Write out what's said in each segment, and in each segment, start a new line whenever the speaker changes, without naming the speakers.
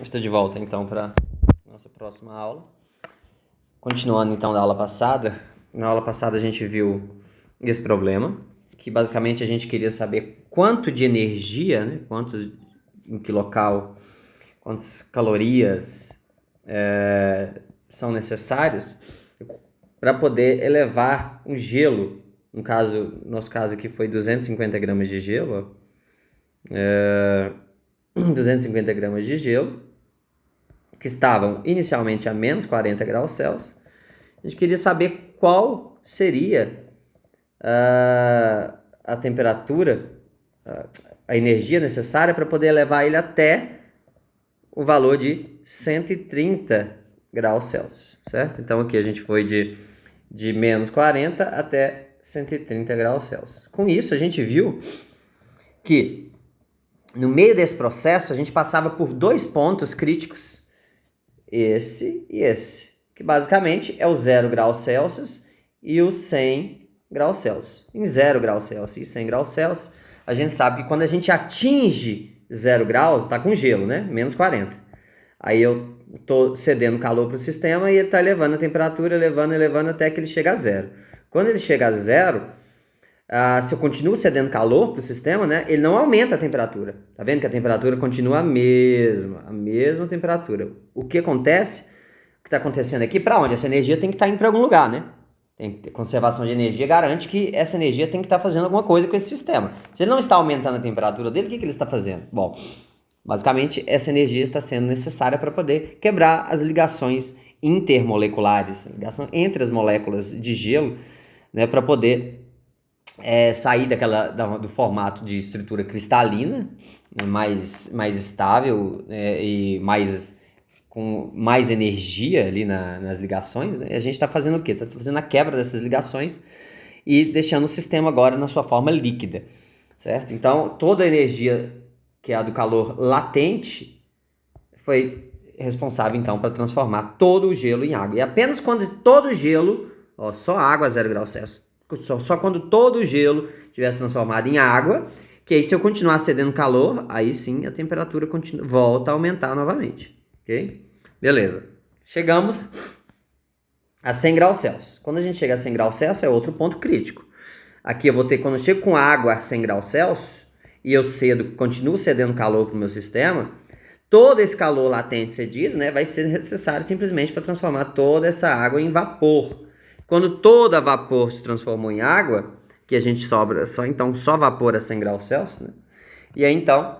Estou de volta então para nossa próxima aula. Continuando então da aula passada. Na aula passada a gente viu esse problema, que basicamente a gente queria saber quanto de energia, né, quanto em que local, quantas calorias são necessárias para poder elevar um gelo. Nosso caso aqui foi 250 gramas de gelo. 250 gramas de gelo, que estavam inicialmente a menos 40 graus Celsius. A gente queria saber qual seria a temperatura, a energia necessária para poder levar ele até o valor de 130 graus Celsius, certo? Então aqui a gente foi de menos 40 até 130 graus Celsius. Com isso a gente viu que no meio desse processo a gente passava por dois pontos críticos, esse e esse, que basicamente é o 0 graus Celsius e o 100 graus Celsius. Em 0 graus Celsius e 100 graus Celsius, a gente sabe que quando a gente atinge 0 graus, tá com gelo, né? Menos 40. Aí eu tô cedendo calor para o sistema e ele tá elevando a temperatura, elevando até que ele chega a 0. Quando ele chega a 0, se eu continuo cedendo calor para o sistema, né, ele não aumenta a temperatura. Tá vendo que a temperatura continua a mesma temperatura. O que acontece, o que está acontecendo aqui, para onde? Essa energia tem que estar indo para algum lugar, né? Conservação de energia garante que essa energia tem que estar fazendo alguma coisa com esse sistema. Se ele não está aumentando a temperatura dele, o que ele está fazendo? Bom, basicamente essa energia está sendo necessária para poder quebrar as ligações intermoleculares, ligação entre as moléculas de gelo, né, para poder sair do formato de estrutura cristalina, né, mais estável, e com mais energia ali nas ligações, né? E a gente está fazendo o quê? Está fazendo a quebra dessas ligações e deixando o sistema agora na sua forma líquida, certo? Então, toda a energia que é a do calor latente foi responsável, então, para transformar todo o gelo em água. E apenas quando todo o gelo, só água a 0 graus Celsius, só quando todo o gelo estiver transformado em água, que aí se eu continuar cedendo calor, aí sim a temperatura volta a aumentar novamente, ok? Beleza. Chegamos a 100 graus Celsius. Quando a gente chega a 100 graus Celsius é outro ponto crítico. Aqui eu vou ter, quando eu chego com água a 100 graus Celsius, e eu continuo cedendo calor para o meu sistema, todo esse calor latente cedido, né, vai ser necessário simplesmente para transformar toda essa água em vapor. Quando todo a vapor se transformou em água, que a gente sobra só vapor a 100 graus Celsius, né? E aí então,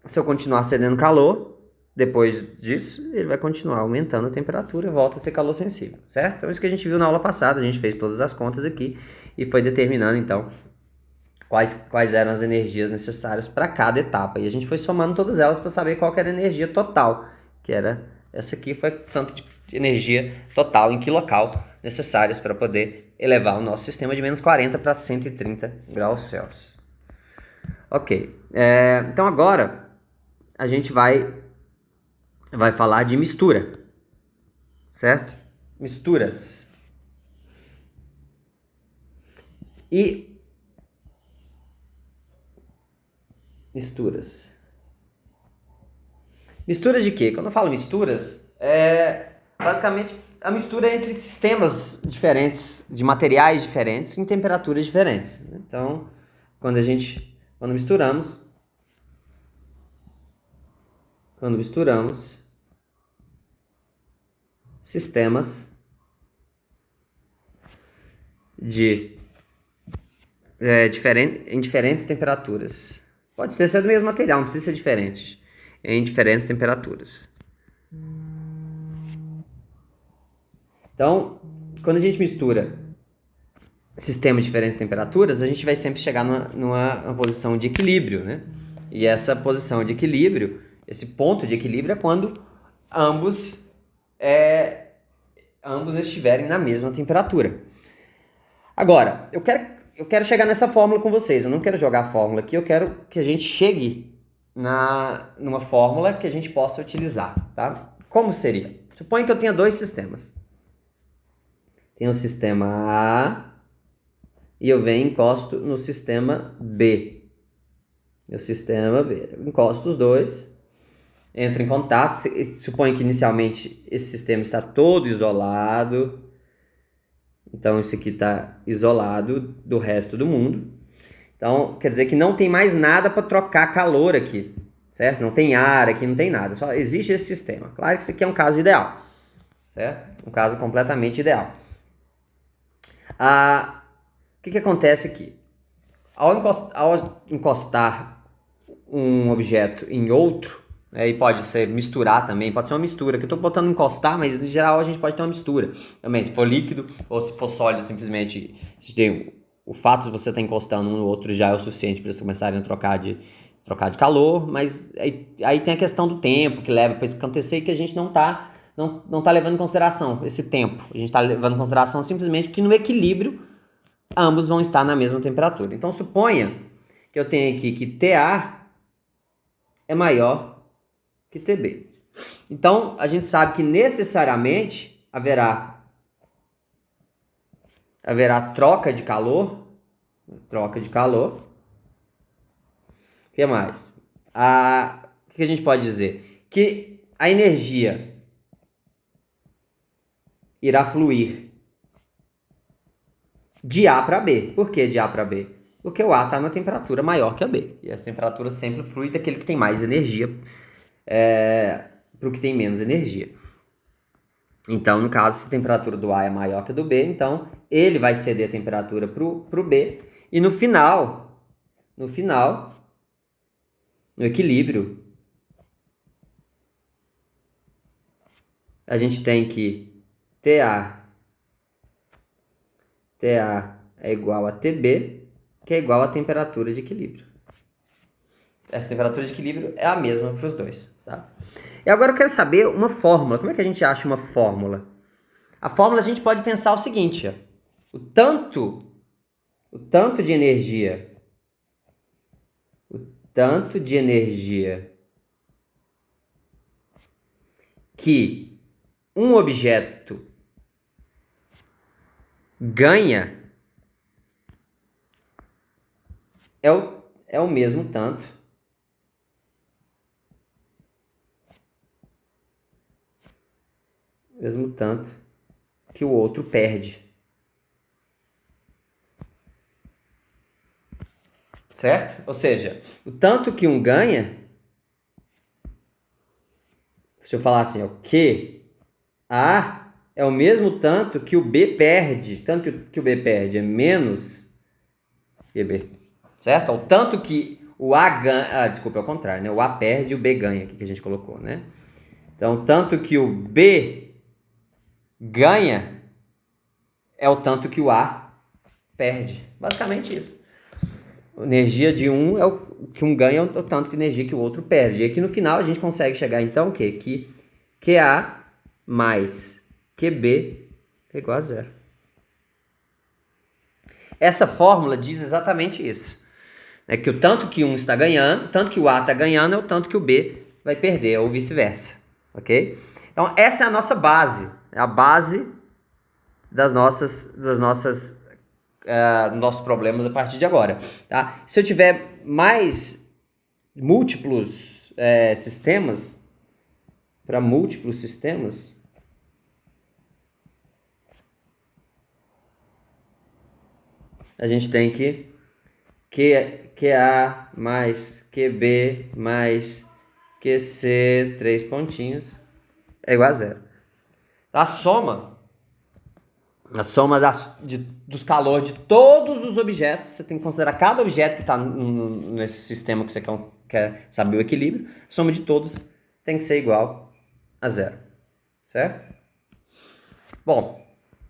se eu continuar cedendo calor, depois disso, ele vai continuar aumentando a temperatura, volta a ser calor sensível, certo? Então isso que a gente viu na aula passada, a gente fez todas as contas aqui e foi determinando então quais eram as energias necessárias para cada etapa. E a gente foi somando todas elas para saber qual era a energia total, que era essa aqui, foi tanto de energia total em quilocal necessárias para poder elevar o nosso sistema de menos 40 para 130 graus Celsius. Ok, então agora a gente vai falar de mistura, certo? Misturas. E misturas. Misturas de quê? Quando eu falo misturas, basicamente a mistura entre sistemas diferentes, de materiais diferentes, em temperaturas diferentes. Então, quando misturamos sistemas em diferentes temperaturas. Pode ter sido do mesmo material, não precisa ser diferente. Em diferentes temperaturas. Então, quando a gente mistura sistemas de diferentes temperaturas, a gente vai sempre chegar numa posição de equilíbrio, né? E essa posição de equilíbrio, esse ponto de equilíbrio é quando ambos estiverem na mesma temperatura. Agora, eu quero chegar nessa fórmula com vocês. Eu não quero jogar a fórmula aqui, eu quero que a gente chegue numa fórmula que a gente possa utilizar, tá? Como seria? Suponha que eu tenha dois sistemas. Tem o sistema A e eu venho e encosto no sistema B. Eu encosto os dois entra em contato, supõe que inicialmente esse sistema está todo isolado, então isso aqui está isolado do resto do mundo. Então quer dizer que não tem mais nada para trocar calor aqui, certo? Não tem ar aqui, não tem nada, só existe esse sistema. Claro que isso aqui é um caso ideal, certo? Um caso completamente ideal. O que acontece aqui? Ao encostar um objeto em outro, e pode ser misturar também, pode ser uma mistura, que eu estou botando encostar, mas em geral a gente pode ter uma mistura também, se for líquido ou se for sólido, simplesmente o fato de você estar encostando um no outro já é o suficiente para eles começarem a trocar de calor, mas aí tem a questão do tempo que leva para isso acontecer e que a gente não tá levando em consideração esse tempo, a gente está levando em consideração simplesmente que no equilíbrio ambos vão estar na mesma temperatura. Então suponha que eu tenho aqui que TA é maior que TB. Então, a gente sabe que necessariamente haverá troca de calor. O que mais? O que a gente pode dizer? Que a energia irá fluir de A para B. Por que de A para B? Porque o A está na temperatura maior que a B. E a temperatura sempre flui daquele que tem mais energia para o que tem menos energia. Então, no caso, se a temperatura do A é maior que a do B, então ele vai ceder a temperatura para o B. E no final, no equilíbrio, a gente tem que TA é igual a TB, que é igual a temperatura de equilíbrio. Essa temperatura de equilíbrio é a mesma para os dois, tá? E agora eu quero saber uma fórmula. Como é que a gente acha uma fórmula? A fórmula a gente pode pensar o seguinte, ó. O tanto de energia que um objeto ganha é o mesmo tanto que o outro perde. Certo? Ou seja, o tanto que um ganha, se eu falar assim, o que A é o mesmo tanto que o B perde. Tanto que o B perde é menos que B. Certo? O tanto que o A ganha. Desculpa, é o contrário, né? O A perde e o B ganha, aqui que a gente colocou, né? Então, tanto que o B ganha é o tanto que o A perde. Basicamente isso. A energia de um é o que um ganha, é o tanto de energia que o outro perde. E aqui no final a gente consegue chegar então o quê? Que QA mais QB é igual a zero. Essa fórmula diz exatamente isso. É que o tanto que um está ganhando, o tanto que o A está ganhando é o tanto que o B vai perder, ou vice-versa. Ok? Então essa é a nossa base. É a base nossos problemas a partir de agora. Tá? Se eu tiver mais múltiplos sistemas, para múltiplos sistemas, a gente tem que QA mais QB mais QC, 3 pontinhos, é igual a zero. A soma dos calores de todos os objetos, você tem que considerar cada objeto que está nesse sistema que você quer saber o equilíbrio, a soma de todos tem que ser igual a zero, certo? Bom,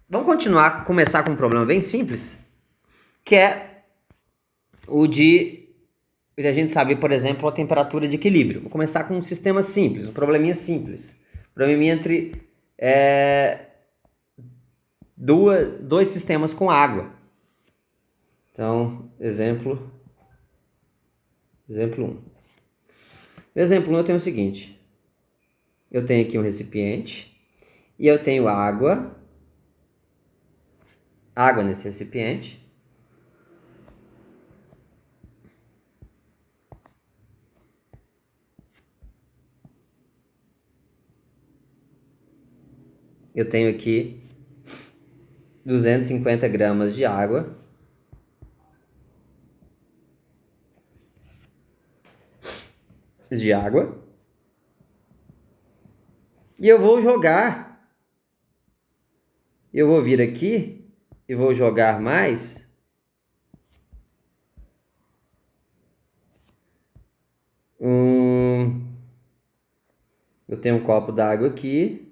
vamos começar com um problema bem simples, que é o de a gente saber, por exemplo, a temperatura de equilíbrio. Vou começar com um sistema simples, um probleminha simples. Probleminha entre dois sistemas com água. Então, exemplo 1. No exemplo 1 eu tenho o seguinte. Eu tenho aqui um recipiente e eu tenho água nesse recipiente. eu tenho aqui 250 gramas de água. E eu vou vir aqui e vou jogar mais eu tenho um copo d'água aqui,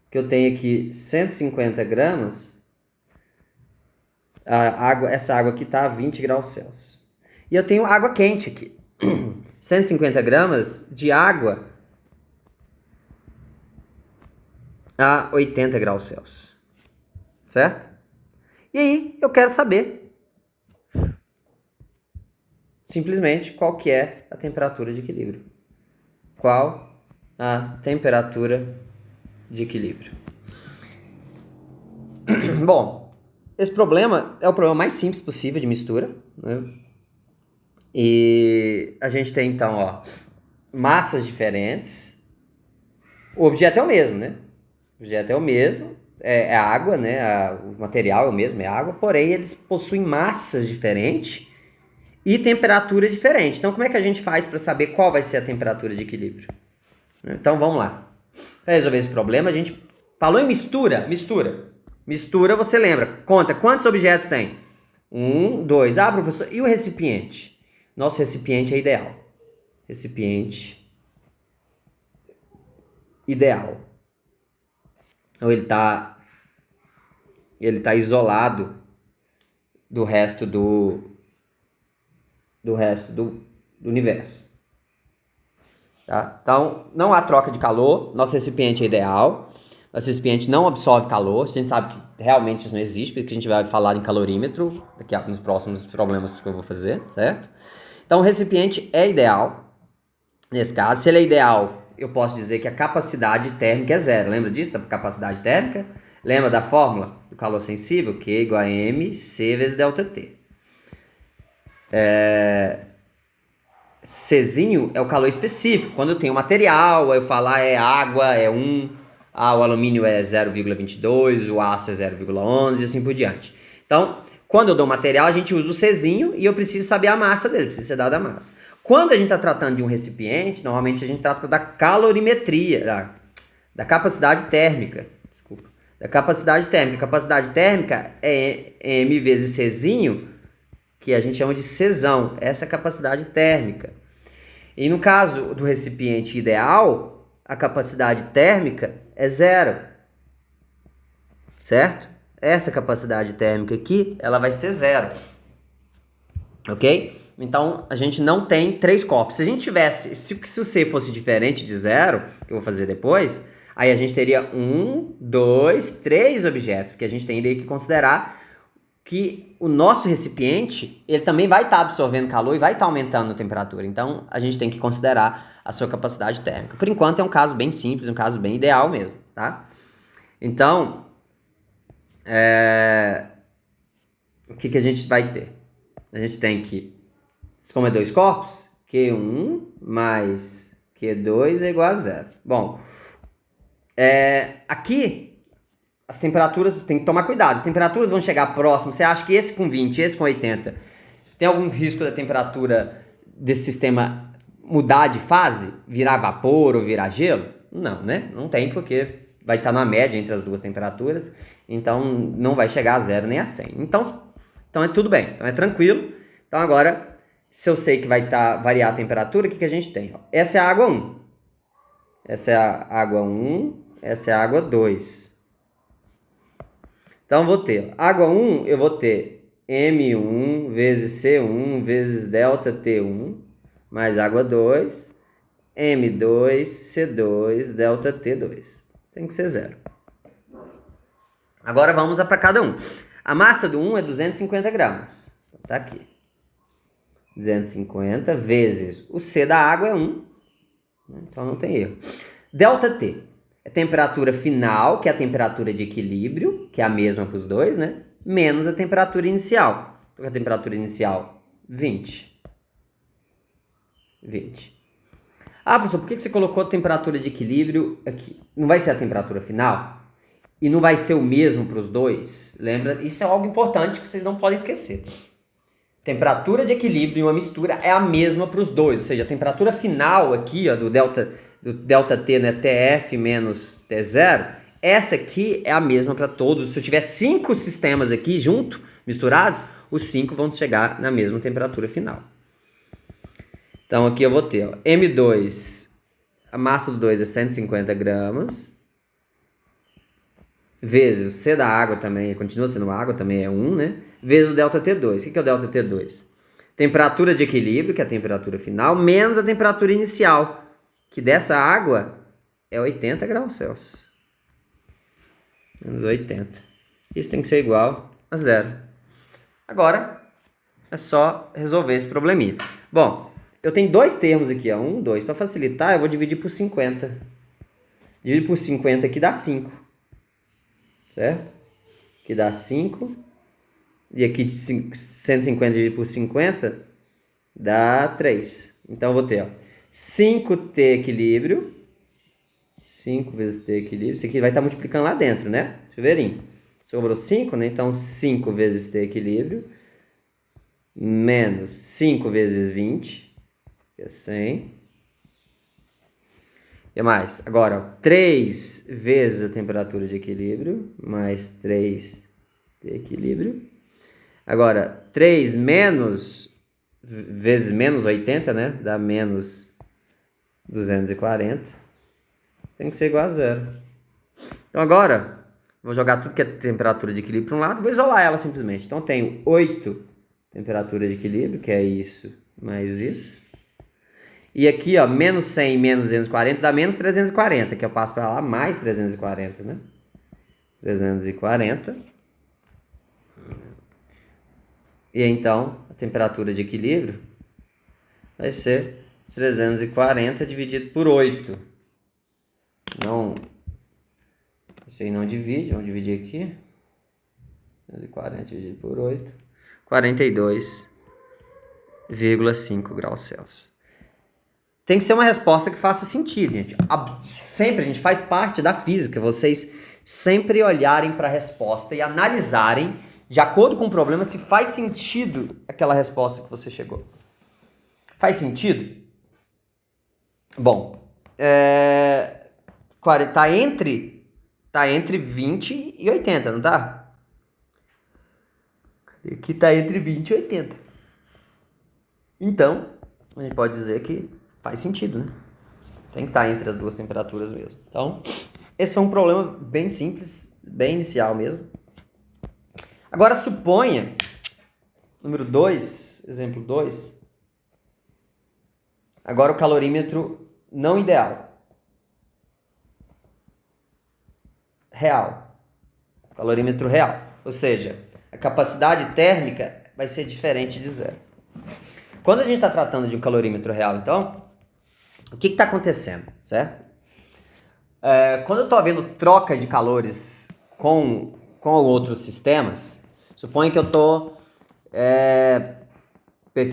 que eu tenho aqui 150 gramas. Essa água aqui está a 20 graus Celsius. E eu tenho água quente aqui. 150 gramas de água a 80 graus Celsius. Certo? E aí, eu quero saber simplesmente qual que é a temperatura de equilíbrio. Qual a temperatura de equilíbrio? Bom, esse problema é o problema mais simples possível de mistura, né? E a gente tem então, ó, massas diferentes. O objeto é o mesmo, né? O objeto é o mesmo, é água, né? O material é o mesmo, é água, porém eles possuem massas diferentes e temperatura diferente. Então, como é que a gente faz para saber qual vai ser a temperatura de equilíbrio? Então, vamos lá. Para resolver esse problema, a gente falou em mistura. Mistura, você lembra? Conta, quantos objetos tem? 1, 2. Ah, professor, e o recipiente? Nosso recipiente é ideal. Recipiente ideal. Então, ele tá isolado do resto do universo. Tá? Então, não há troca de calor. Nosso recipiente é ideal. Nosso recipiente não absorve calor. A gente sabe que realmente isso não existe, porque a gente vai falar em calorímetro daqui a nos próximos problemas que eu vou fazer, certo? Então, o recipiente é ideal. Nesse caso, se ele é ideal, eu posso dizer que a capacidade térmica é zero. Lembra disso, da capacidade térmica? Lembra da fórmula do calor sensível? Q igual a mc vezes ΔT. Czinho é o calor específico. Quando eu tenho material, eu falo é água, é 1, o alumínio é 0,22, o aço é 0,11 e assim por diante. Então, quando eu dou material, a gente usa o Czinho e eu preciso saber a massa dele, precisa ser dada a massa. Quando a gente está tratando de um recipiente, normalmente a gente trata da calorimetria, da capacidade térmica. Desculpa. Da capacidade térmica. Capacidade térmica é M vezes Czinho, que a gente chama de Czão. Essa é a capacidade térmica. E no caso do recipiente ideal, a capacidade térmica é zero. Certo? Essa capacidade térmica aqui, ela vai ser zero. Ok? Então, a gente não tem 3 corpos. Se a gente tivesse, se o C fosse diferente de zero, que eu vou fazer depois, aí a gente teria 1, 2, 3 objetos, porque a gente teria que considerar que o nosso recipiente, ele também vai estar absorvendo calor e vai estar aumentando a temperatura. Então, a gente tem que considerar a sua capacidade térmica. Por enquanto, é um caso bem simples, um caso bem ideal mesmo, tá? Então, o que a gente vai ter? A gente tem que, como é 2 corpos, Q1 mais Q2 é igual a zero. Bom, aqui as temperaturas, tem que tomar cuidado, as temperaturas vão chegar próximo. Você acha que esse com 20, esse com 80, tem algum risco da temperatura desse sistema mudar de fase? Virar vapor ou virar gelo? Não, né? Não tem, porque vai estar na média entre as duas temperaturas, então não vai chegar a 0 nem a 100. Então é tudo bem, então é tranquilo. Então agora, se eu sei que vai variar a temperatura, o que a gente tem? Essa é a água 1. Essa é a água 1, essa é a água 2. Então, vou ter água 1, eu vou ter M1 vezes C1 vezes ΔT1, mais água 2, M2, C2, ΔT2. Tem que ser zero. Agora vamos para cada um. A massa do 1 é 250 gramas. Tá aqui. 250 vezes o C da água é 1. Então não tem erro. ΔT é a temperatura final, que é a temperatura de equilíbrio, que é a mesma para os dois, né? Menos a temperatura inicial. Qual é a temperatura inicial? 20. Ah, professor, por que você colocou a temperatura de equilíbrio aqui? Não vai ser a temperatura final? E não vai ser o mesmo para os dois? Lembra? Isso é algo importante que vocês não podem esquecer. Temperatura de equilíbrio em uma mistura é a mesma para os dois. Ou seja, a temperatura final aqui, ó, do delta T, né, TF menos T0, essa aqui é a mesma para todos. Se eu tiver 5 sistemas aqui junto, misturados, os 5 vão chegar na mesma temperatura final. Então aqui eu vou ter, ó, M2, a massa do 2 é 150 gramas, vezes o C da água também, continua sendo água, também é 1, né? Vezes o delta T2. O que é o delta T2? Temperatura de equilíbrio, que é a temperatura final, menos a temperatura inicial, que dessa água é 80 graus Celsius. Menos 80. Isso tem que ser igual a 0. Agora, é só resolver esse probleminha. Bom, eu tenho dois termos aqui, ó, 1, 2. Para facilitar, eu vou dividir por 50. Dividir por 50 aqui dá 5. Certo? Aqui dá 5. E aqui 150 dividido por 50 dá 3. Então eu vou ter, ó, 5T equilíbrio. 5 vezes T equilíbrio. Isso aqui vai estar multiplicando lá dentro, né? Chuveirinho. Sobrou 5, né? Então 5 vezes T equilíbrio. Menos 5 vezes 20. Que é 100. E mais? Agora, ó, 3 vezes a temperatura de equilíbrio. Mais 3 de equilíbrio. Agora, 3 menos vezes menos 80, né? Dá menos 240. Tem que ser igual a 0. Então agora, vou jogar tudo que é temperatura de equilíbrio para um lado. Vou isolar ela simplesmente. Então, eu tenho 8 temperatura de equilíbrio, que é isso mais isso. E aqui, ó, menos 100 menos 240 dá menos 340, que eu passo para lá mais 340, né? 340. E então, a temperatura de equilíbrio vai ser 340 dividido por 8. Não, isso aí não divide, vamos dividir aqui. 340 dividido por 8. 42,5 graus Celsius. Tem que ser uma resposta que faça sentido, gente. Sempre, a gente faz parte da física, vocês sempre olharem para a resposta e analisarem, de acordo com o problema, se faz sentido aquela resposta que você chegou. Faz sentido? Bom, tá entre 20 e 80, não tá? Aqui tá entre 20 e 80. Então, a gente pode dizer que faz sentido, né? Tem que estar entre as duas temperaturas mesmo. Então, esse foi um problema bem simples, bem inicial mesmo. Agora, suponha, número 2, exemplo 2, agora o calorímetro não ideal. Real. Calorímetro real. Ou seja, a capacidade térmica vai ser diferente de 0. Quando a gente está tratando de um calorímetro real, então, o que está acontecendo, certo? Quando eu estou havendo troca de calores com outros sistemas, suponha que eu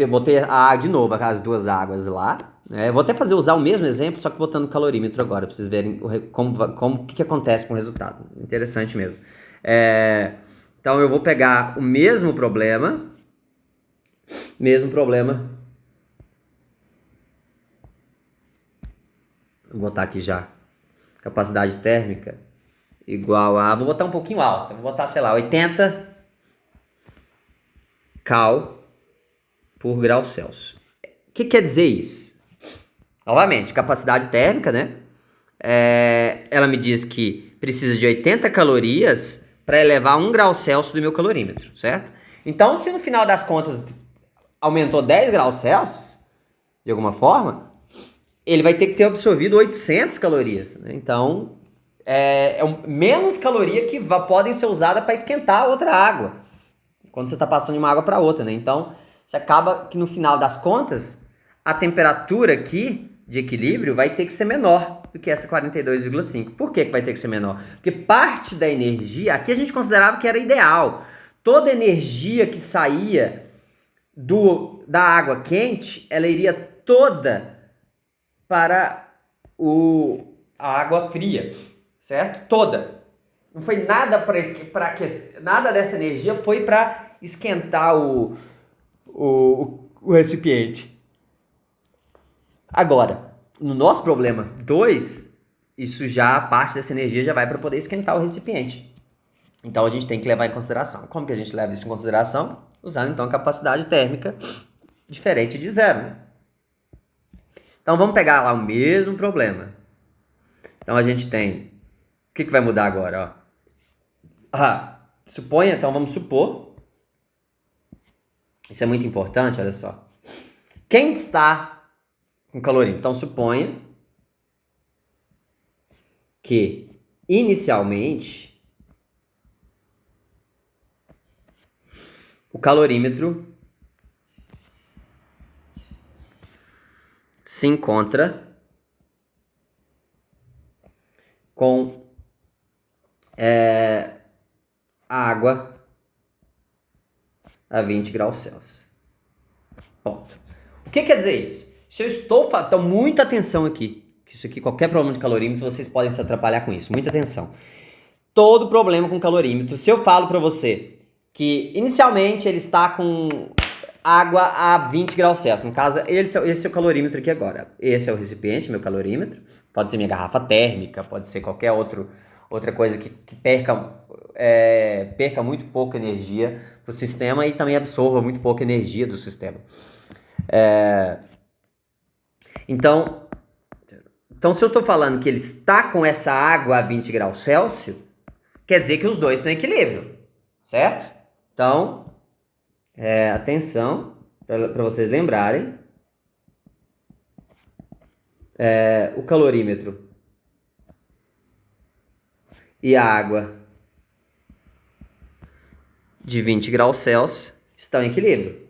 botei de novo as duas águas lá. Vou até usar o mesmo exemplo, só que botando o calorímetro agora, para vocês verem o que acontece com o resultado. Interessante mesmo. Então eu vou pegar o mesmo problema. Vou botar aqui já. Capacidade térmica igual a... Vou botar um pouquinho alta. Vou botar, sei lá, 80 cal por grau Celsius. O que quer dizer isso? Novamente, capacidade térmica, né? Ela me diz que precisa de 80 calorias para elevar 1 grau Celsius do meu calorímetro, certo? Então, se no final das contas aumentou 10 graus Celsius, de alguma forma, ele vai ter que ter absorvido 800 calorias. Né? Então, menos caloria que podem ser usadas para esquentar outra água, quando você está passando de uma água para outra. Né? Então, você acaba que no final das contas, a temperatura aqui de equilíbrio vai ter que ser menor do que essa 42,5. Por que vai ter que ser menor? Porque parte da energia, aqui a gente considerava que era ideal. Toda energia que saía da água quente, ela iria toda para a água fria, certo? Toda. Não foi nada nada dessa energia foi para esquentar o recipiente. Agora, no nosso problema 2, isso já, parte dessa energia já vai para poder esquentar o recipiente. Então a gente tem que levar em consideração. Como que a gente leva isso em consideração? Usando então a capacidade térmica diferente de zero. Né? Então vamos pegar lá o mesmo problema. Então a gente tem... O que vai mudar agora? Ó? Suponha, então vamos supor... Isso é muito importante, olha só. Quem está com calorímetro? Então suponha que inicialmente o calorímetro se encontra com água a 20 graus Celsius. Ponto. O que quer dizer isso? Se eu estou... Então, muita atenção aqui. Isso aqui, qualquer problema de calorímetro, vocês podem se atrapalhar com isso. Muita atenção. Todo problema com calorímetro, se eu falo para você que inicialmente ele está com água a 20 graus Celsius, no caso, esse é o calorímetro aqui agora. Esse é o recipiente, meu calorímetro. Pode ser minha garrafa térmica, pode ser qualquer outra coisa que perca muito pouca energia para o sistema e também absorva muito pouca energia do sistema. Então, se eu estou falando que ele está com essa água a 20 graus Celsius, quer dizer que os dois estão em equilíbrio, certo? Então, atenção, para vocês lembrarem, o calorímetro e a água de 20 graus Celsius estão em equilíbrio.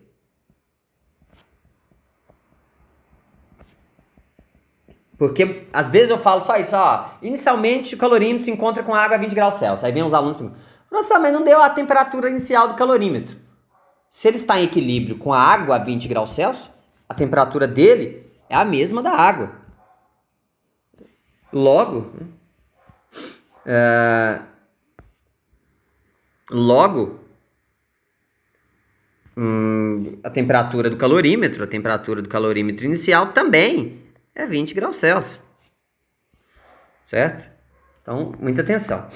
Porque às vezes eu falo só isso, ó. Inicialmente o calorímetro se encontra com água a 20 graus Celsius. Aí vem os alunos perguntam, professor, mas não deu a temperatura inicial do calorímetro. Se ele está em equilíbrio com a água a 20 graus Celsius, a temperatura dele é a mesma da água. Logo, a temperatura do calorímetro inicial também é 20 graus Celsius. Certo? Então, muita atenção.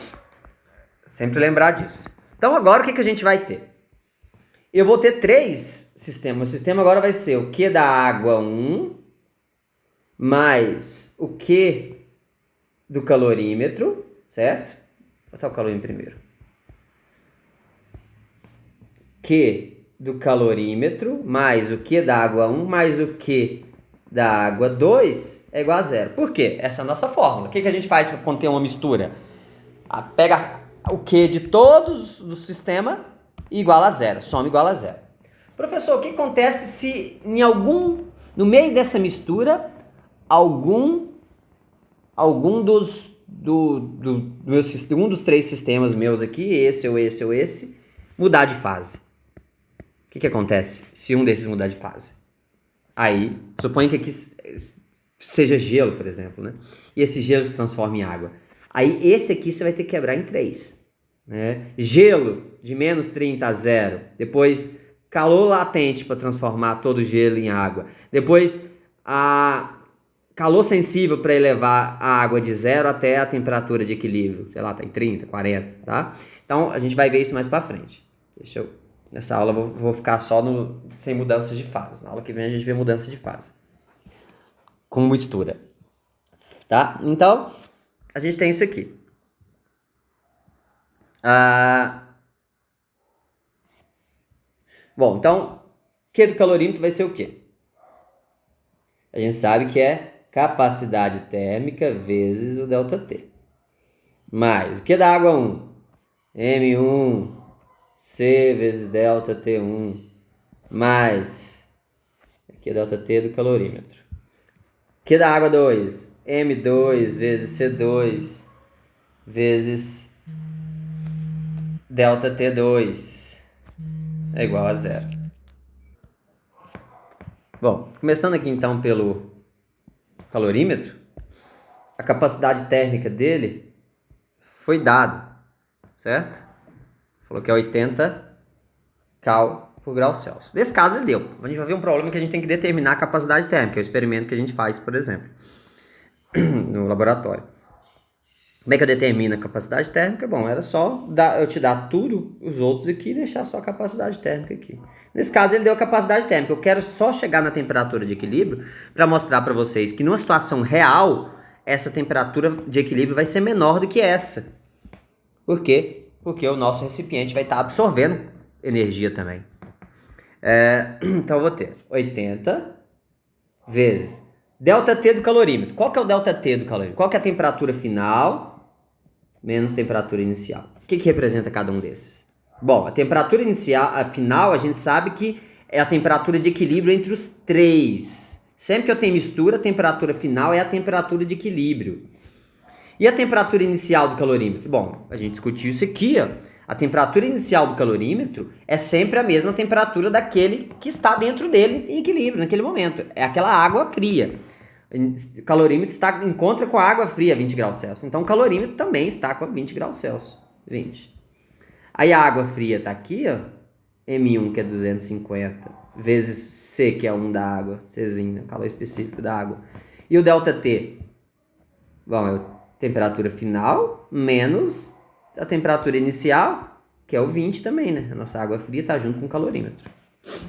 Sempre lembrar disso. Então, agora o que a gente vai ter? Eu vou ter 3 sistemas. O sistema agora vai ser o Q da água 1 mais o Q do calorímetro, certo? Vou botar o calorímetro primeiro. Q do calorímetro mais o Q da água 1 mais o Q da água 2 é igual a zero. Por quê? Essa é a nossa fórmula. O que a gente faz para conter uma mistura? Pega o Q de todos do sistema e iguala a zero. Soma igual a zero. Professor, o que acontece se no meio dessa mistura, um dos 3 sistemas meus aqui, esse ou esse, mudar de fase? O que acontece se um desses mudar de fase? Aí, suponha que aqui seja gelo, por exemplo, né? E esse gelo se transforma em água. Aí, esse aqui você vai ter que quebrar em 3. Né? Gelo de menos 30 a 0. Depois, calor latente para transformar todo o gelo em água. Depois, calor sensível para elevar a água de 0 até a temperatura de equilíbrio. Sei lá, tá em 30, 40, tá? Então, a gente vai ver isso mais para frente. Nessa aula eu vou ficar só sem mudanças de fase. Na aula que vem a gente vê mudanças de fase. Com mistura. Tá? Então, a gente tem isso aqui. Bom, então, Q do calorímetro vai ser o quê? A gente sabe que é capacidade térmica vezes o ΔT. Mais o Q da água 1? M1 C vezes ΔT1 mais aqui é ΔT do calorímetro. Q da água 2, M2 vezes C2 vezes ΔT2 é igual a zero. Bom, começando aqui então pelo calorímetro, a capacidade térmica dele foi dado, certo? Falou que é 80 cal por grau Celsius. Nesse caso ele deu. A gente vai ver um problema que a gente tem que determinar a capacidade térmica, é o experimento que a gente faz, por exemplo, no laboratório. Como é que eu determino a capacidade térmica? Bom, era só eu te dar tudo, os outros aqui, e deixar só a capacidade térmica aqui. Nesse caso, ele deu a capacidade térmica. Eu quero só chegar na temperatura de equilíbrio para mostrar para vocês que numa situação real, essa temperatura de equilíbrio vai ser menor do que essa. Por quê? Porque o nosso recipiente vai estar absorvendo energia também. Então, eu vou ter 80 vezes ΔT do calorímetro. Qual que é o ΔT do calorímetro? Qual que é a temperatura final menos temperatura inicial? O que representa cada um desses? Bom, a temperatura inicial, a final, a gente sabe que é a temperatura de equilíbrio entre os três. Sempre que eu tenho mistura, a temperatura final é a temperatura de equilíbrio. E a temperatura inicial do calorímetro? Bom, a gente discutiu isso aqui, ó. A temperatura inicial do calorímetro é sempre a mesma temperatura daquele que está dentro dele em equilíbrio, naquele momento. É aquela água fria. O calorímetro encontra com a água fria a 20 graus Celsius. Então o calorímetro também está com a 20 graus Celsius. 20. Aí a água fria está aqui, ó. M1, que é 250, vezes C, que é 1 da água. Czinho, calor específico da água. E o ΔT? Bom, é a temperatura final menos a temperatura inicial, que é o 20 também, né? A nossa água fria está junto com o calorímetro.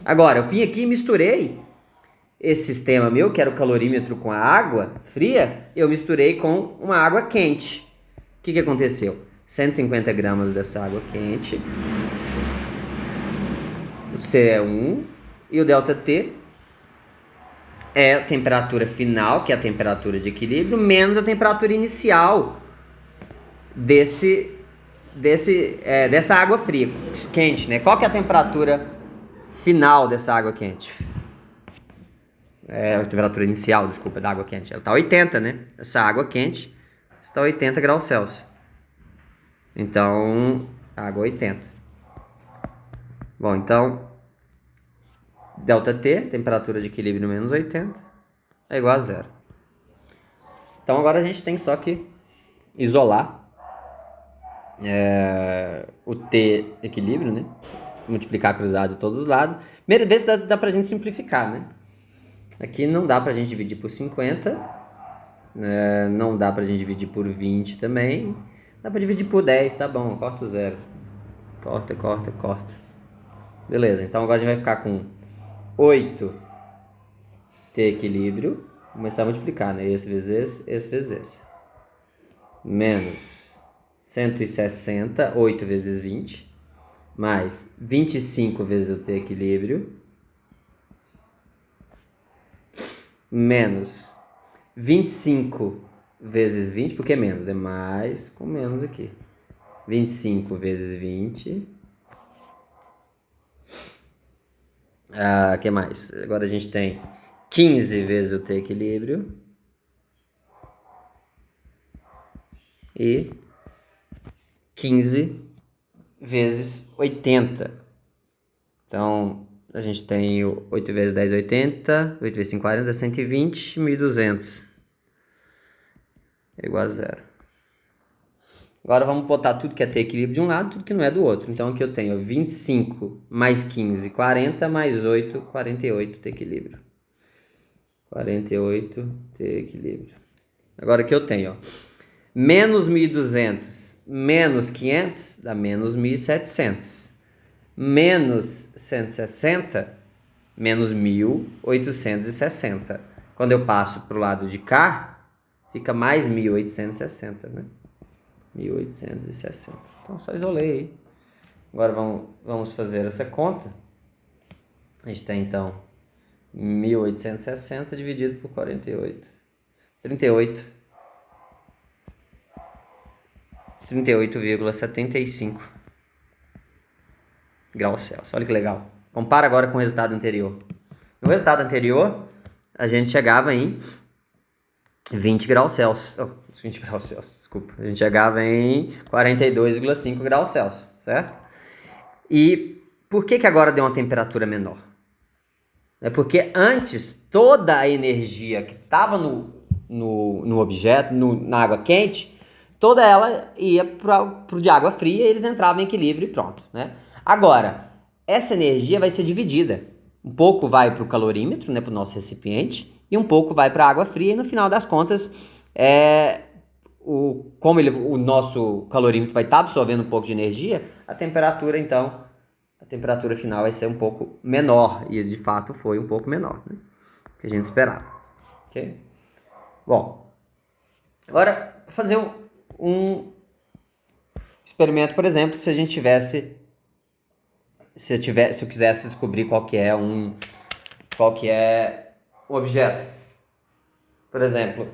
Agora, eu vim aqui e misturei esse sistema meu, que era o calorímetro com a água fria, eu misturei com uma água quente. O que aconteceu? 150 gramas dessa água quente, o C é 1, e o ΔT é a temperatura final, que é a temperatura de equilíbrio, menos a temperatura inicial dessa água fria, quente, né? Qual que é a temperatura final dessa água quente? A temperatura inicial, desculpa, da água quente. Ela está 80, né? Essa água quente está 80 graus Celsius. Então, água 80. Bom, então, ΔT, temperatura de equilíbrio menos 80, é igual a zero. Então, agora a gente tem só que isolar o T equilíbrio, né? Multiplicar cruzado de todos os lados. Primeiro, ver se dá pra gente simplificar, né? Aqui não dá pra gente dividir por 50, não dá pra gente dividir por 20 também, dá pra dividir por 10, tá bom, corta o zero, corta. Beleza, então agora a gente vai ficar com 8 T equilíbrio, vou começar a multiplicar, né, esse vezes esse, menos 160, 8 vezes 20, mais 25 vezes o T equilíbrio, menos 25 vezes 20, porque é menos, é mais com menos aqui. 25 vezes 20. Que mais? Agora a gente tem 15 vezes o T equilíbrio. E 15 vezes 80. Então, a gente tem 8 vezes 10, 80. 8 vezes 5, 40, 120, 1.200. É igual a zero. Agora vamos botar tudo que é T equilíbrio de um lado, tudo que não é do outro. Então aqui eu tenho 25 mais 15, 40, mais 8, 48 T equilíbrio. 48 T equilíbrio. Agora aqui eu tenho, menos 1.200 menos 500 dá menos 1.700. Menos 160, menos 1.860. Quando eu passo para o lado de cá, fica mais 1.860, né? 1.860. Então, só isolei aí. Agora vamos fazer essa conta. A gente tem, então, 1.860 dividido por 48. 38,75 graus Celsius. Olha que legal. Compara agora com o resultado anterior. No resultado anterior, a gente chegava em 20 graus Celsius. 20 graus Celsius, desculpa. A gente chegava em 42,5 graus Celsius, certo? E por que agora deu uma temperatura menor? É porque antes toda a energia que estava no objeto, na água quente, toda ela ia para o de água fria e eles entravam em equilíbrio e pronto, né? Agora, essa energia vai ser dividida. Um pouco vai para o calorímetro, né, para o nosso recipiente, e um pouco vai para a água fria, e no final das contas, como o nosso calorímetro vai estar absorvendo um pouco de energia, a temperatura, então, a temperatura final vai ser um pouco menor, e de fato foi um pouco menor, né, que a gente esperava. Ok? Bom, agora fazer um experimento, por exemplo, se a gente tivesse, se eu quisesse descobrir qual que é um objeto. Por exemplo,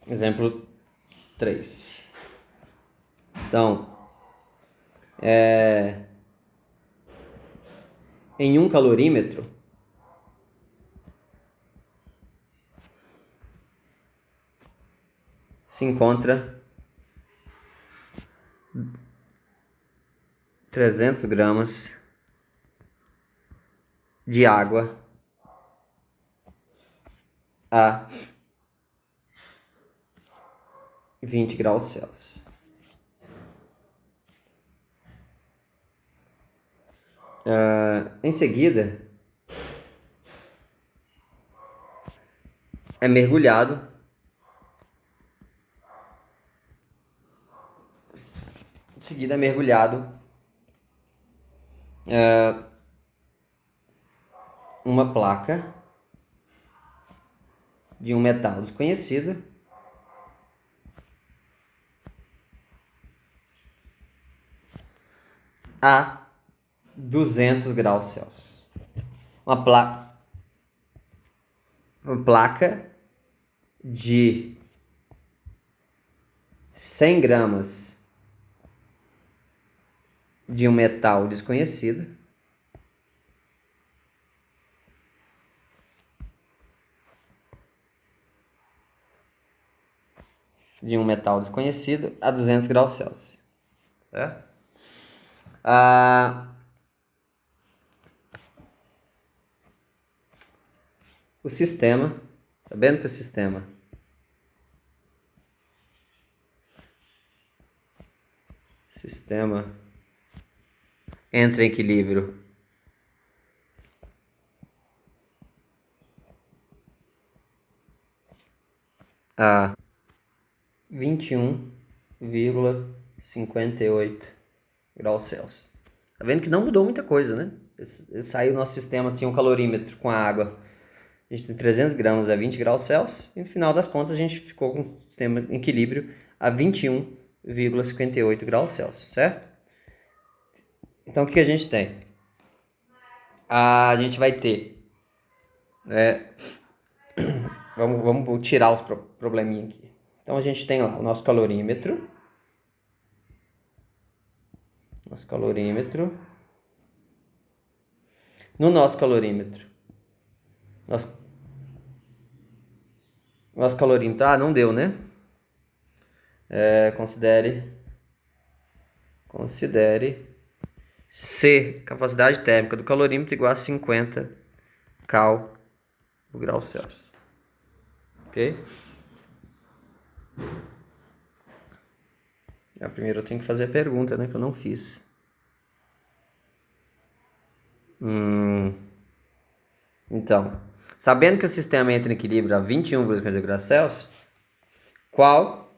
exemplo 3. Então, em um calorímetro, se encontra 300 gramas de água a 20 graus Celsius. Em seguida, é mergulhado uma placa de um metal desconhecido a 200 graus Celsius. Uma placa de 100 gramas de um metal desconhecido a 200 graus Celsius. Certo? O sistema, sabendo que o sistema entra em equilíbrio a 21,58 graus Celsius. Tá vendo que não mudou muita coisa, né? Saiu nosso sistema, tinha um calorímetro com a água. A gente tem 300 gramas a 20 graus Celsius. E no final das contas a gente ficou com o sistema em equilíbrio a 21,58 graus Celsius, certo? Então o que a gente tem? A gente vai ter... Vamos tirar os probleminhas aqui. Então a gente tem lá o nosso calorímetro. No nosso calorímetro. Nosso calorímetro. Não deu, né? Considere C, capacidade térmica do calorímetro, igual a 50 cal por grau Celsius. Ok? Primeiro eu tenho que fazer a pergunta, né? Que eu não fiz. Então, sabendo que o sistema entra em equilíbrio a 21,50 graus Celsius, qual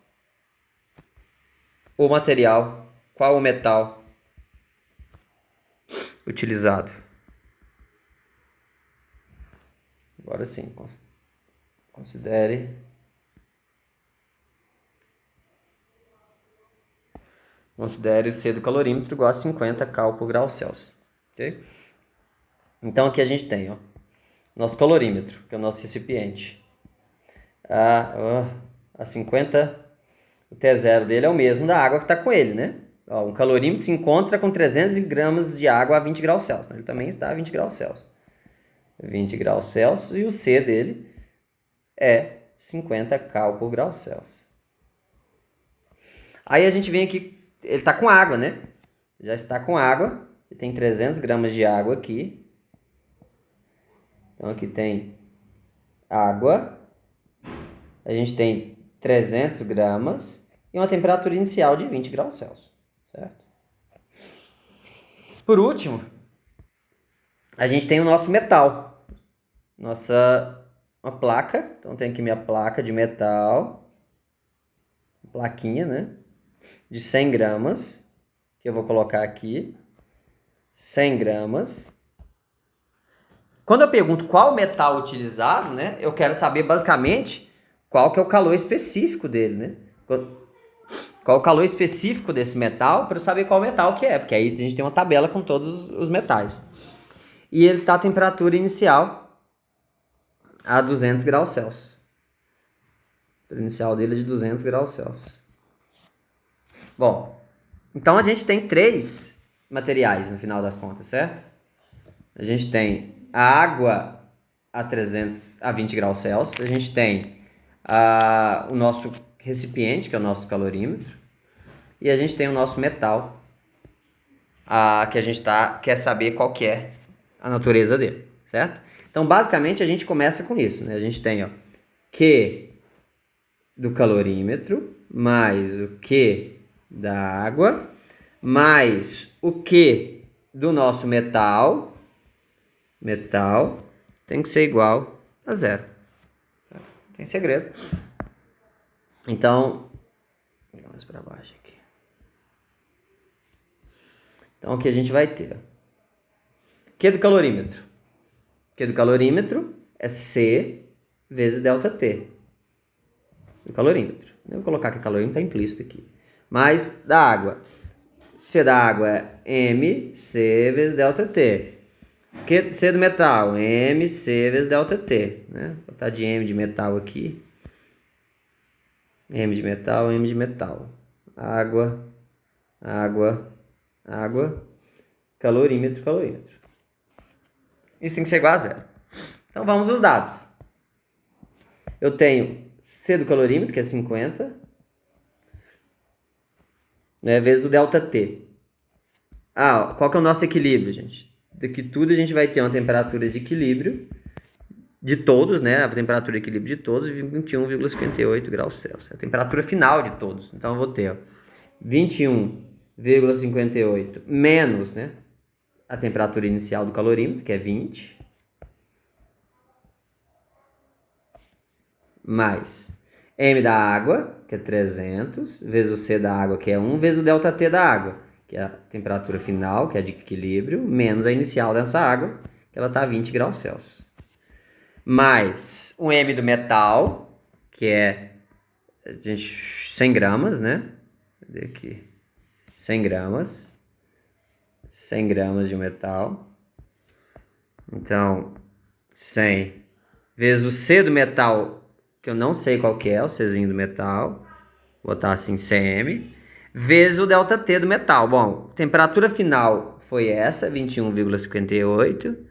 o metal utilizado? Agora sim, considere C do calorímetro igual a 50 cal por grau Celsius. Ok? Então aqui a gente tem, nosso calorímetro, que é o nosso recipiente. A 50, o T0 dele é o mesmo da água que está com ele, né? Um calorímetro se encontra com 300 gramas de água a 20 graus Celsius. Ele também está a 20 graus Celsius. 20 graus Celsius e o C dele é 50 cal por grau Celsius. Aí a gente vem aqui, ele está com água, né? Já está com água, tem 300 gramas de água aqui. Então aqui tem água. A gente tem 300 gramas e uma temperatura inicial de 20 graus Celsius, certo? Por último, a gente tem o nosso metal. Uma placa. Então tem aqui minha placa de metal. Plaquinha, né? De 100 gramas. Que eu vou colocar aqui. 100 gramas. Quando eu pergunto qual metal utilizado, né? Eu quero saber basicamente qual que é o calor específico dele, né? Qual o calor específico desse metal para eu saber qual metal que é. Porque aí a gente tem uma tabela com todos os metais. E ele está a temperatura inicial a 200 graus Celsius. A inicial dele é de 200 graus Celsius. Bom, então a gente tem 3 materiais no final das contas, certo? A gente tem a água a 20 graus Celsius. A gente tem o nosso recipiente, que é o nosso calorímetro. E a gente tem o nosso metal, que a gente quer saber qual que é a natureza dele, certo? Então, basicamente, a gente começa com isso, né? A gente tem, ó, Q do calorímetro, mais o Q da água, mais o Q do nosso metal. Metal tem que ser igual a 0. Não tem segredo. Então, vou mais para baixo aqui. Então, o que a gente vai ter? Q do calorímetro. Q do calorímetro é C vezes ΔT. Do calorímetro. Eu vou colocar que o calorímetro está implícito aqui. Mais da água. C da água é MC vezes ΔT. C do metal, MC vezes ΔT. Né? Vou botar de M de metal aqui. M de metal, M de metal. Água, água, água. Calorímetro, calorímetro. Isso tem que ser igual a 0. Então vamos aos dados. Eu tenho C do calorímetro, que é 50, né, vezes o ΔT. Qual que é o nosso equilíbrio, gente? Daqui tudo a gente vai ter uma temperatura de equilíbrio de todos, né? A temperatura de equilíbrio de todos, 21,58 graus Celsius. A temperatura final de todos. Então eu vou ter 21,58 menos, né, a temperatura inicial do calorímetro, que é 20, mais M da água, que é 300, vezes o C da água, que é 1, vezes o ΔT da água, que é a temperatura final, que é de equilíbrio, menos a inicial dessa água, que ela está a 20 graus Celsius. Mais o M do metal, que é 100 gramas, né? Cadê aqui? 100 gramas. 100 gramas de metal. Então, 100 vezes o C do metal, que eu não sei qual que é, o Czinho do metal. Vou botar assim, CM. Vezes o ΔT do metal. Bom, temperatura final foi essa, 21,58.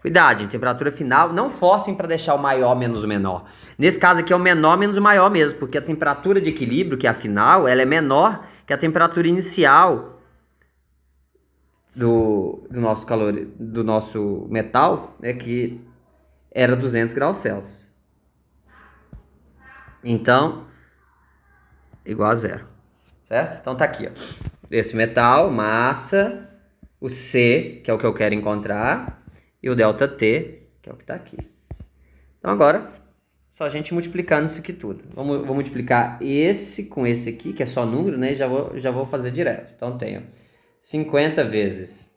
Cuidado, temperatura final, não forcem para deixar o maior menos o menor. Nesse caso aqui é o menor menos o maior mesmo, porque a temperatura de equilíbrio, que é a final, ela é menor que a temperatura inicial do nosso metal, né, que era 200 graus Celsius. Então, igual a 0. Certo? Então tá aqui, ó. Esse metal, massa, o C, que é o que eu quero encontrar, e o ΔT, que é o que está aqui. Então agora, só a gente multiplicando isso aqui tudo. Vou multiplicar esse com esse aqui, que é só número, né? E já vou fazer direto. Então tenho 50 vezes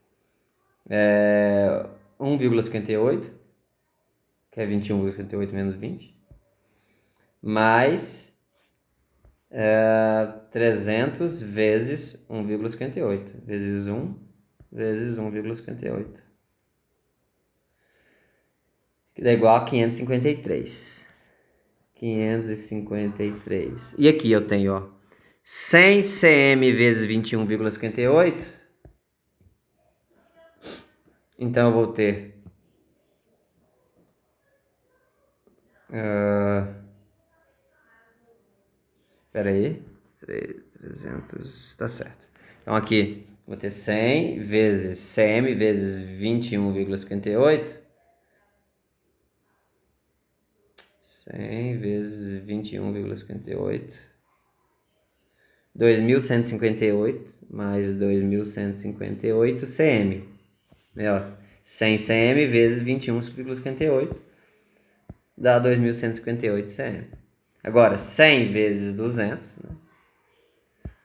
1,58, que é 21,58 menos 20, mais 300 vezes 1,58, vezes 1, vezes 1,58. Que dá igual a 553. 553. E aqui eu tenho, ó, 100 cm vezes 21,58. Então eu vou ter espera aí, 300, tá certo. Então aqui Vou ter 100 vezes cm vezes 21,58. 100 vezes 21,58. 2.158 mais 2.158 cm. 100 cm vezes 21,58 dá 2.158 cm. Agora, 100 vezes 200, né?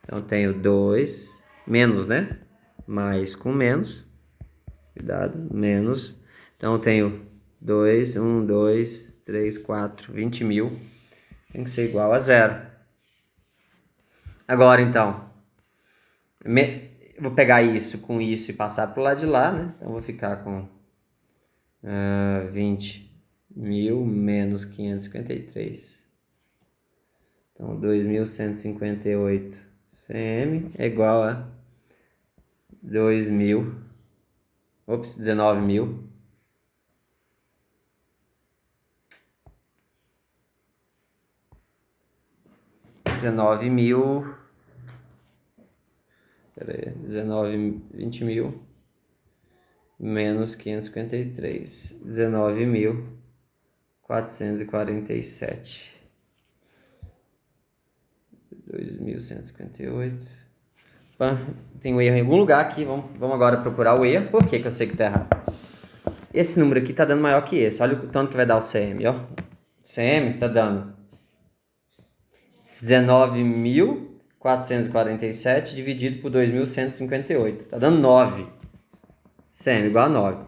Então, tenho 2, menos, né? Mais com menos. Cuidado, menos. Então, tenho 2, 1, 2, 3, 4, 20 mil. Tem que ser igual a zero. Agora, então, vou pegar isso com isso e passar para o lado de lá, né? Então, vou ficar com 20 mil menos 553. Então, 2.158 cm é igual a 19 mil. Peraí, 20 mil menos 553. 19.447. 2.158. Tem um erro em algum lugar aqui. Vamos agora procurar o erro. Por que eu sei que está errado? Esse número aqui está dando maior que esse. Olha o tanto que vai dar o CM. Ó. CM está dando 19.447 dividido por 2.158. Está dando 9. CM igual a 9.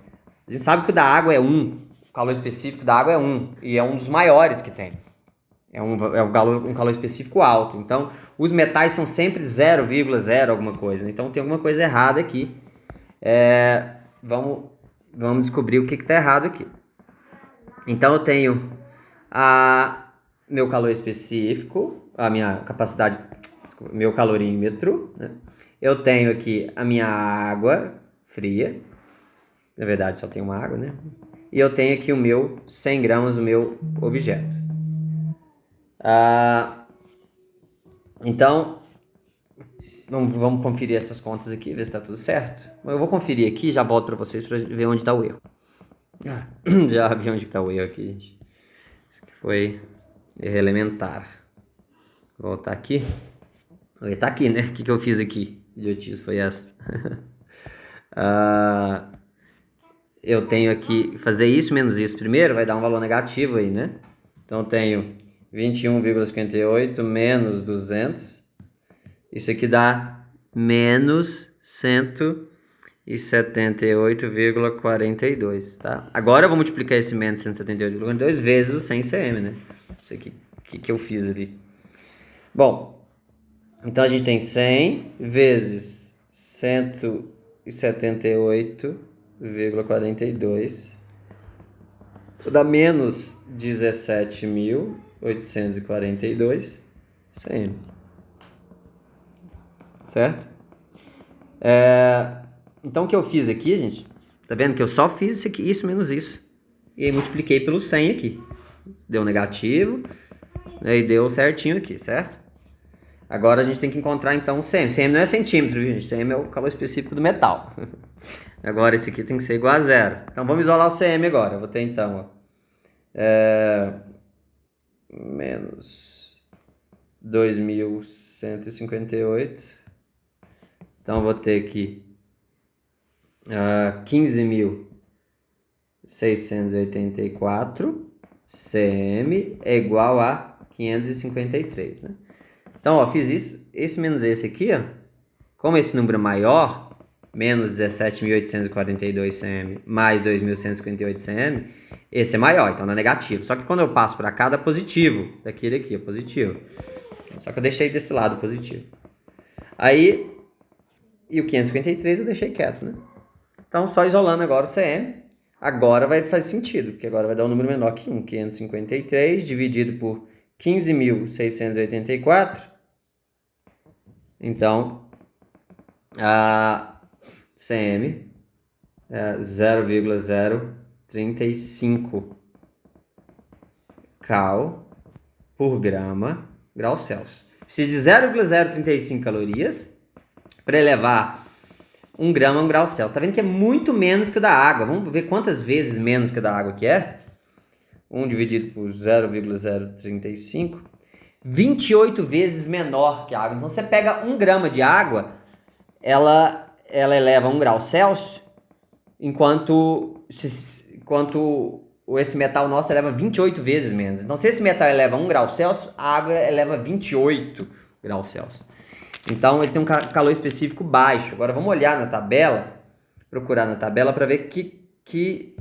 A gente sabe que o da água é 1. O calor específico da água é 1. E é um dos maiores que tem. É um calor específico alto. Então, os metais são sempre 0,0 alguma coisa. Então, tem alguma coisa errada aqui. Vamos descobrir o que está errado aqui. Então, eu tenho meu calor específico, a minha capacidade, meu calorímetro, né? Eu tenho aqui a minha água fria. Na verdade, só tem uma água, né? E eu tenho aqui o meu 100 gramas do meu objeto. Então, vamos conferir essas contas aqui, ver se está tudo certo. Eu vou conferir aqui e já volto para vocês para ver onde está o erro. Já vi onde está o erro aqui, gente. Isso aqui foi erro elementar. Vou voltar aqui. Está aqui, né? O que eu fiz aqui? Idiotice foi essa. Eu tenho aqui, fazer isso menos isso primeiro, vai dar um valor negativo aí, né? Então, eu tenho 21,58 menos 200. Isso aqui dá menos 178,42, tá? Agora eu vou multiplicar esse menos 178,42 vezes o 100 cm, né? Isso aqui que eu fiz ali. Bom, então a gente tem 100 vezes 178,42 dá menos 17.842 cm. Certo? Então o que eu fiz aqui, gente, tá vendo que eu só fiz isso aqui, isso menos isso. E aí multipliquei pelo 100 aqui. Deu negativo, né, e deu certinho aqui, certo? Agora a gente tem que encontrar então o cm. Cm não é centímetro, gente. Cm é o calor específico do metal. Agora esse aqui tem que ser igual a zero. Então vamos isolar o cm agora. Eu vou ter então, menos 2.158. Então eu vou ter aqui 15.684 cm é igual a 553, né? Então, ó, fiz isso, esse menos esse aqui, ó. Como esse número é maior, menos 17.842 cm mais 2.158 cm, esse é maior, então dá negativo. Só que quando eu passo para cá, dá positivo. Daquele aqui, ó, positivo. Só que eu deixei desse lado positivo. Aí, e o 553 eu deixei quieto, né? Então, só isolando agora o cm, agora vai fazer sentido, porque agora vai dar um número menor que 1. 553 dividido por 15.684. Então, a cm é 0,035 cal por grau Celsius. Precisa de 0,035 calorias para elevar 1 grama a 1 grau Celsius. Tá vendo que é muito menos que o da água. Vamos ver quantas vezes menos que o da água que é. 1 dividido por 0,035. 28 vezes menor que a água. Então, você pega 1 grama de água, ela eleva 1 grau Celsius, enquanto esse metal nosso eleva 28 vezes menos. Então, se esse metal eleva 1 grau Celsius, a água eleva 28 graus Celsius. Então, ele tem um calor específico baixo. Agora, vamos olhar na tabela, procurar na tabela para ver que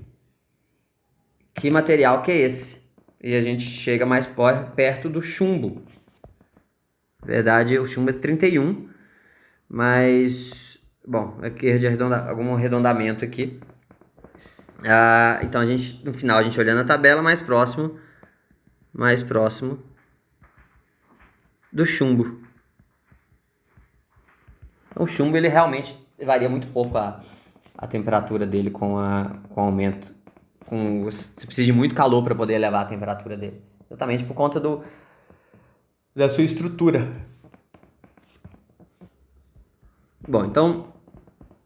material que é esse. E a gente chega mais perto do chumbo. Na verdade, o chumbo é 31, mas, bom, aqui é de algum arredondamento aqui. Então, no final, a gente olhando a tabela, mais próximo do chumbo. O chumbo, ele realmente varia muito pouco a temperatura dele com o aumento. Você precisa de muito calor para poder elevar a temperatura dele. Exatamente por conta da sua estrutura. Bom, então,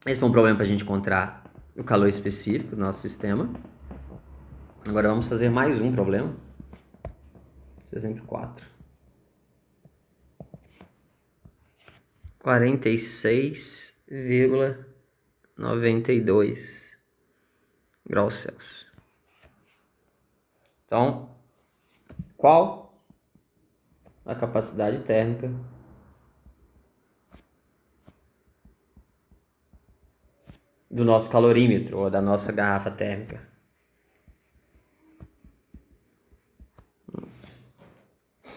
esse foi um problema para a gente encontrar o calor específico do nosso sistema. Agora vamos fazer mais um problema. Exemplo 4. 46,92 graus Celsius. Então, qual a capacidade térmica do nosso calorímetro ou da nossa garrafa térmica?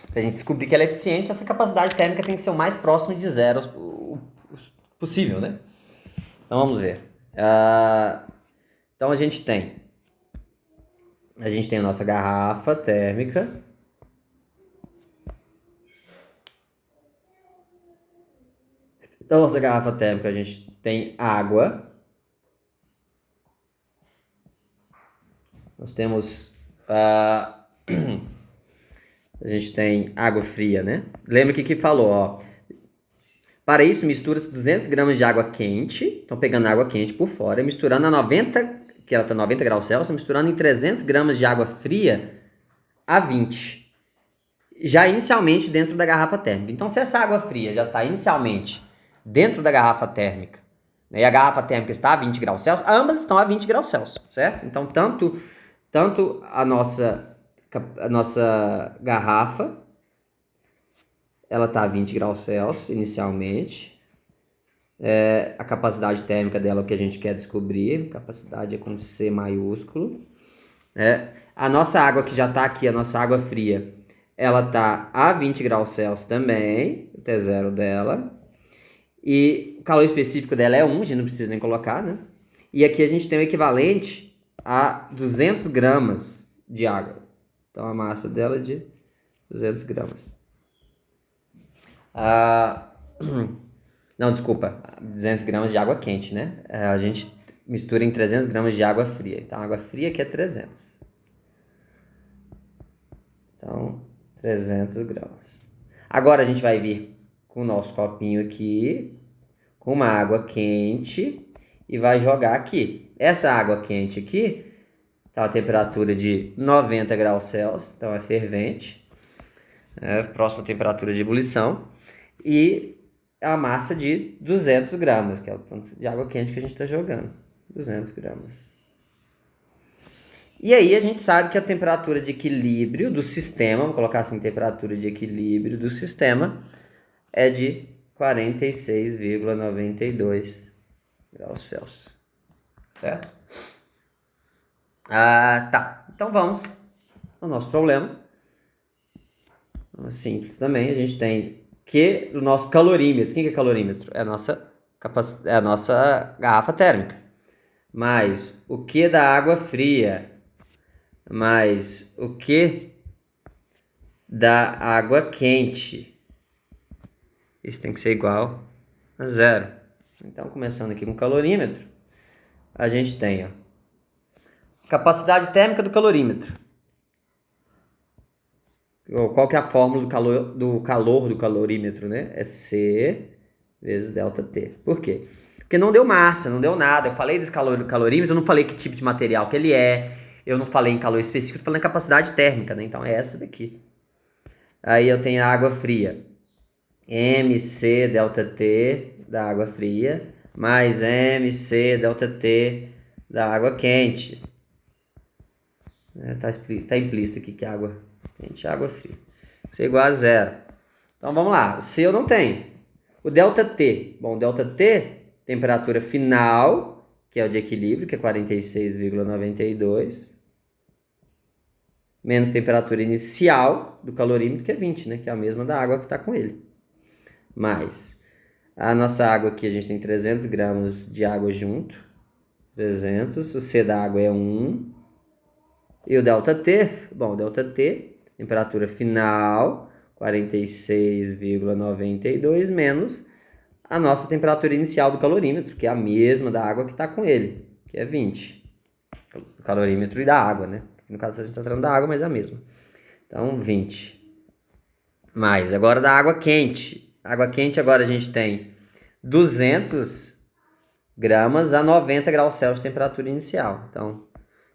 Para a gente descobrir que ela é eficiente, essa capacidade térmica tem que ser o mais próximo de zero possível, né? Então vamos ver. Então a gente tem a nossa garrafa térmica. Então, nossa garrafa térmica, a gente tem água. Nós temos... a gente tem água fria, né? Lembra que falou, ó. Para isso, mistura-se 200 gramas de água quente. Então, pegando a água quente por fora, misturando a 90, que ela está 90 graus Celsius, misturando em 300 gramas de água fria a 20. Já inicialmente dentro da garrafa térmica. Então, se essa água fria já está inicialmente dentro da garrafa térmica, né, e a garrafa térmica está a 20 graus Celsius, ambas estão a 20 graus Celsius, certo? Então, tanto a nossa garrafa, ela está a 20 graus Celsius inicialmente. A capacidade térmica dela é o que a gente quer descobrir. Capacidade é com C maiúsculo. A nossa água que já está aqui, a nossa água fria, ela está a 20 graus Celsius também, o T0 dela. E o calor específico dela é 1, a gente não precisa nem colocar, né? E aqui a gente tem o equivalente a 200 gramas de água. Então, a massa dela é de 200 gramas. Não, desculpa. 200 gramas de água quente, né? A gente mistura em 300 gramas de água fria. Então, a água fria aqui é 300. Então, 300 gramas. Agora, a gente vai vir com o nosso copinho aqui, com uma água quente, e vai jogar aqui. Essa água quente aqui tá a temperatura de 90 graus Celsius, então é fervente, próxima temperatura de ebulição, e a massa de 200 gramas, que é o tanto de água quente que a gente está jogando, 200 gramas. E aí a gente sabe que a temperatura de equilíbrio do sistema, vamos colocar assim, temperatura de equilíbrio do sistema, é de 46,92 graus Celsius, certo? Tá, então vamos ao nosso problema. Simples também, a gente tem que o nosso calorímetro. Quem que é calorímetro? É a nossa garrafa térmica. Mais o que da água fria, mais o que da água quente. Isso tem que ser igual a 0. Então, começando aqui com o calorímetro, a gente tem, ó, capacidade térmica do calorímetro. Qual que é a fórmula do calor do calorímetro, né? É C vezes ΔT. Por quê? Porque não deu massa, não deu nada. Eu falei desse calorímetro, eu não falei que tipo de material que ele é, eu não falei em calor específico, eu falei em capacidade térmica, né? Então é essa daqui. Aí eu tenho a água fria. MC delta T da água fria, mais MC delta T da água quente. Tá implícito aqui que é água quente e água fria. Isso é igual a zero. Então vamos lá. O C eu não tenho. O delta T. Bom, delta T, temperatura final, que é o de equilíbrio, que é 46,92. Menos temperatura inicial do calorímetro, que é 20, né? Que é a mesma da água que está com ele. Mais a nossa água aqui, a gente tem 300 gramas de água junto. 300. O C da água é 1. E o delta T, bom, delta T, temperatura final, 46,92 menos a nossa temperatura inicial do calorímetro, que é a mesma da água que está com ele, que é 20. O calorímetro e da água, né? No caso a gente está tratando da água, mas é a mesma. Então, 20. Mais, agora da água quente. Água quente agora a gente tem 200 gramas a 90 graus Celsius de temperatura inicial. Então,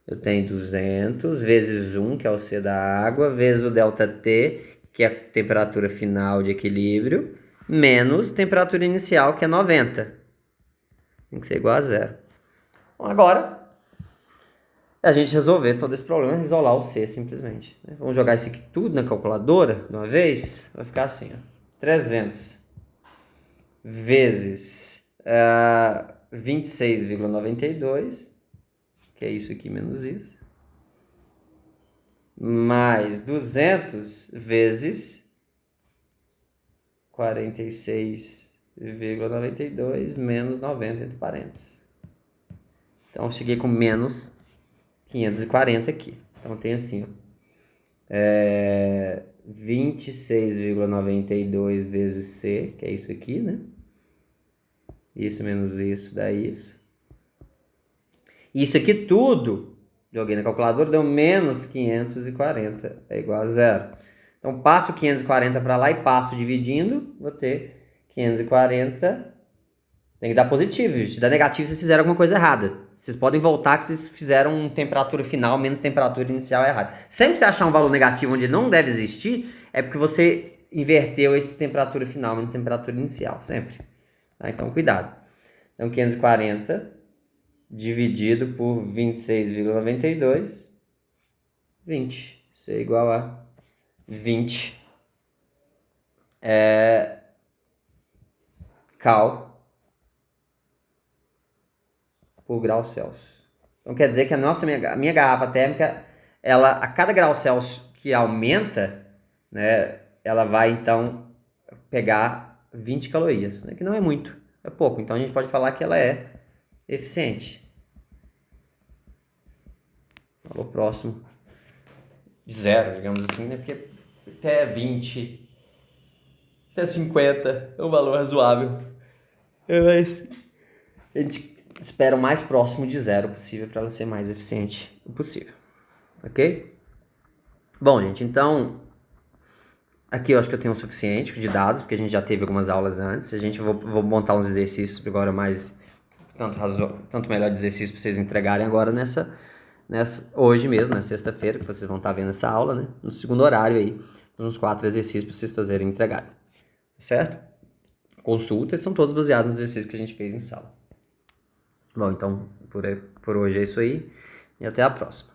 eu tenho 200 vezes 1, que é o C da água, vezes o delta T, que é a temperatura final de equilíbrio, menos temperatura inicial, que é 90. Tem que ser igual a zero. Bom, agora, a gente resolver todo esse problema, isolar o C simplesmente. Vamos jogar isso aqui tudo na calculadora de uma vez. Vai ficar assim, ó. 300 vezes 26,92, que é isso aqui menos isso, mais 200 vezes 46,92 menos 90 entre parênteses. Então, eu cheguei com menos 540 aqui. Então, tem assim, ó, 26,92 vezes C, que é isso aqui, né? Isso menos isso dá isso. Isso aqui tudo, joguei na calculadora, deu menos 540, é igual a zero. Então, passo 540 para lá e passo dividindo, vou ter 540. Tem que dar positivo, gente. Se dá negativo, vocês fizeram alguma coisa errada. Vocês podem voltar que vocês fizeram temperatura final menos temperatura inicial errada. Sempre que você achar um valor negativo onde ele não deve existir, é porque você inverteu esse temperatura final menos temperatura inicial, sempre. Tá? Então, cuidado. Então, 540 dividido por 26,92, 20. Isso é igual a 20 cal por grau Celsius. Então quer dizer que a minha garrafa térmica, ela, a cada grau Celsius que aumenta, né, ela vai então pegar 20 calorias, né, que não é muito, é pouco. Então a gente pode falar que ela é eficiente. Valor próximo de zero, digamos assim, né, porque até 20, até 50 é um valor razoável. Mas a gente espera o mais próximo de zero possível para ela ser mais eficiente possível, ok? Bom, gente, então aqui eu acho que eu tenho o suficiente de dados, porque a gente já teve algumas aulas antes. A gente vou montar uns exercícios agora mais tanto melhor de exercício para vocês entregarem agora nessa hoje mesmo, na sexta-feira, que vocês vão estar vendo essa aula, né? No segundo horário aí, uns 4 exercícios para vocês fazerem e entregarem, certo? Consultas são todos baseados nos exercícios que a gente fez em sala. Bom, então por hoje é isso aí e até a próxima.